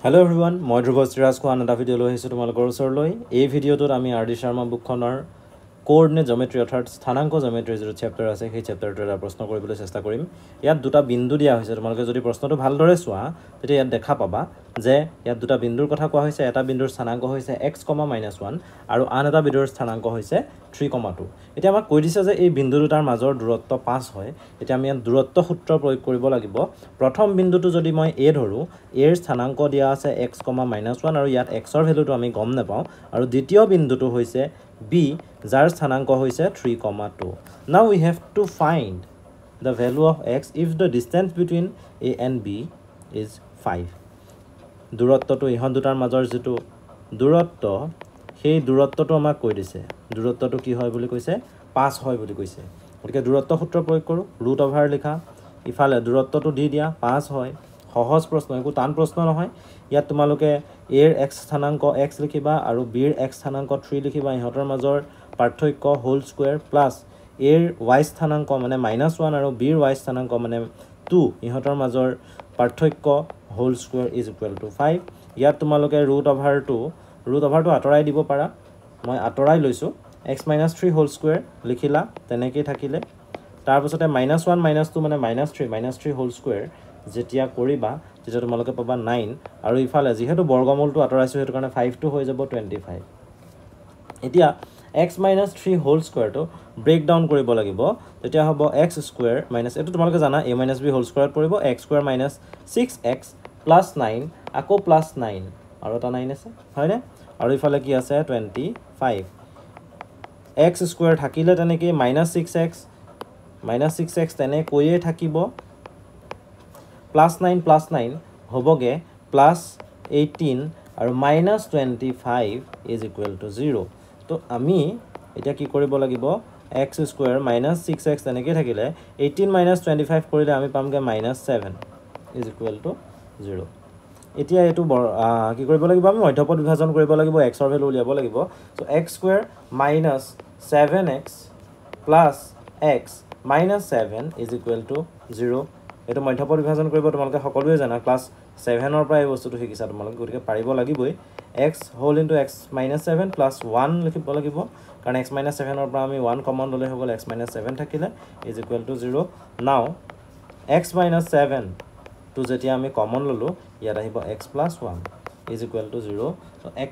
Hello everyone, মই ধ্ৰুৱ শ্ৰীৰাজ কোৱা এটা ভিডিঅ' লৈ আহিছোঁ তোমালোকৰ ওচৰলৈ। এই ভিডিঅ'টোত আমি আৰ ডি শৰ্মা বুকখনৰ কোঅৰ্ডিনেট জমেট্ৰি অৰ্থাৎ স্থানাংক জমেট্ৰিৰ যিটো চেপ্টাৰ আছে সেই চেপ্টাৰটোৰ এটা প্ৰশ্ন কৰিবলৈ চেষ্টা কৰিম। ইয়াত দুটা বিন্দু দিয়া হৈছে। তোমালোকে যদি প্ৰশ্নটো ভালদৰে চোৱা তেতিয়া ইয়াত দেখা পাবা যে ইয়াত দুটা বিন্দুৰ কথা কোৱা হৈছে। এটা বিন্দুৰ স্থানাংক হৈছে x, -1 আৰু আন এটা বিন্দুৰ স্থানাংক হৈছে 3,2। এতিয়া আমাক কৈ দিছে যে এই বিন্দু দুটাৰ মাজৰ দূৰত্ব 5 হয়। এতিয়া আমি ইয়াত দূৰত্ব সূত্ৰ প্ৰয়োগ কৰিব লাগিব। প্ৰথম বিন্দুটো যদি মই a ধৰোঁ, এৰ স্থানাংক দিয়া আছে x, -1 আৰু ইয়াত x ৰ ভ্যালুটো আমি গম নাপাওঁ। আৰু দ্বিতীয় বিন্দুটো হৈছে b, যাৰ স্থানাংক হৈছে 3,2। Now we have to find the value of x if the distance between a and b is 5. দূৰত্বটো ইহঁত দুটাৰ মাজৰ যিটো দূৰত্ব সেই দূৰত্বটো আমাক কৈ দিছে। দূৰত্বটো কি হয় বুলি কৈছে? 5 হয় বুলি কৈছে। গতিকে দূৰত্ব সূত্ৰ প্ৰয়োগ কৰোঁ, √over লিখা, ইফালে দূৰত্বটো দি দিয়া 5 হয়। সহজ প্ৰশ্ন, একো টান প্ৰশ্ন নহয়। ইয়াত তোমালোকে এৰ x স্থানাংক x লিখিবা আৰু বিৰ x স্থানাংক 3 লিখিবা। ইহঁতৰ মাজৰ পাৰ্থক্য হোল স্কুৱেৰ প্লাছ এৰ y স্থানাংক মানে -1 আৰু বিৰ y স্থানাংক মানে 2, ইহঁতৰ মাজৰ পাৰ্থক্য whole square is equal to 5। ইয়াত তোমালোকে √over আঁতৰাই দিব পাৰা। মই আঁতৰাই লৈছোঁ। x - 3 হোল স্কুৱেৰ লিখিলা, তেনেকেই থাকিলে। তাৰপিছতে -1 - 2 মানে -3 হোল স্কুৱেৰ যেতিয়া কৰিবা তেতিয়া তোমালোকে পাবা 9 আৰু ইফালে যিহেতু বৰ্গমূলটো আঁতৰাইছোঁ সেইটো কাৰণে 5টো হৈ যাব 25। এতিয়া x - 3 হোল স্কুৱেৰটো ব্ৰেক ডাউন কৰিব লাগিব। তেতিয়া হ'ব x স্কুৱেৰ মাইনাছ, এইটো তোমালোকে জানা a - b হোল স্কুৱেৰত পৰিব x square minus 6x plus 9 আকৌ প্লাছ 9 আৰু এটা 9 আছে, হয়নে? আৰু ইফালে কি আছে 25। x স্কুৱেৰ থাকিলে তেনেকৈ -6x তেনেকৈয়ে থাকিব। +9 হ'বগৈ +18 আৰু -25 ইজ ইকুৱেল টু 0। তো আমি এতিয়া কি কৰিব লাগিব? x স্কুৱেৰ -6x তেনেকৈ থাকিলে 18 - 25 কৰিলে আমি পামগৈ -7 ইজ ইকুৱেল টু 0। এতিয়া এইটো কি কৰিব লাগিব? আমি মধ্যপদ বিভাজন কৰিব লাগিব, x ৰ ভেলু উলিয়াব লাগিব। চ' x square -7x plus x -7 is equal two 0। এইটো মধ্যপদ বিভাজন কৰিব তোমালোকে সকলোৱে জানা, ক্লাছ 7ৰ পৰা এই বস্তুটো শিকিছা তোমালোকে, গতিকে পাৰিব লাগিবই। x whole into x -7 plus 1 লিখিব লাগিব, কাৰণ x -7ৰ পৰা আমি 1 কমন ল'লে হৈ গ'ল x -7 থাকিলে ইজ ইকুৱেল টু 0। নাও x -7টো যেতিয়া আমি কমন ল'লোঁ ইয়াত আহিব x + 1 is equal two 0। x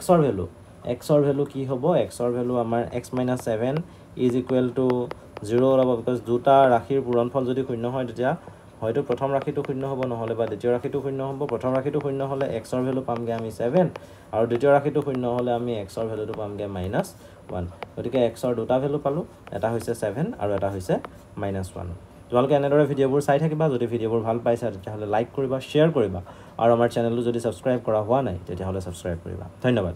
ৰ ভেলু কি হ'ব? x ৰ ভেলু আমাৰ x -7 ইজ ইকুৱেল টু 0 ওলাব, বিকজ দুটা ৰাশিৰ পূৰণফল যদি শূন্য হয় তেতিয়া হয়তো প্ৰথম ৰাশিটো শূন্য হ'ব, নহ'লে বা দ্বিতীয় ৰাশিটো শূন্য হ'ব। প্ৰথম ৰাশিটো শূন্য হ'লে x ৰ ভেলু পামগৈ আমি 7 আৰু দ্বিতীয় ৰাশিটো শূন্য হ'লে আমি x ৰ ভেলুটো পামগৈ -1। গতিকে x ৰ দুটা ভেলু পালোঁ, এটা হৈছে 7 আৰু এটা হৈছে -1। তোমালোকে এনেদৰে ভিডিঅ'বোৰ চাই থাকিবা। যদি ভিডিঅ'বোৰ ভাল পাইছা তেতিয়াহ'লে লাইক কৰিবা, শ্বেয়াৰ কৰিবা আৰু আমাৰ চেনেলটো যদি ছাবস্ক্ৰাইব কৰা হোৱা নাই তেতিয়াহ'লে ছাবস্ক্ৰাইব কৰিবা। ধন্যবাদ।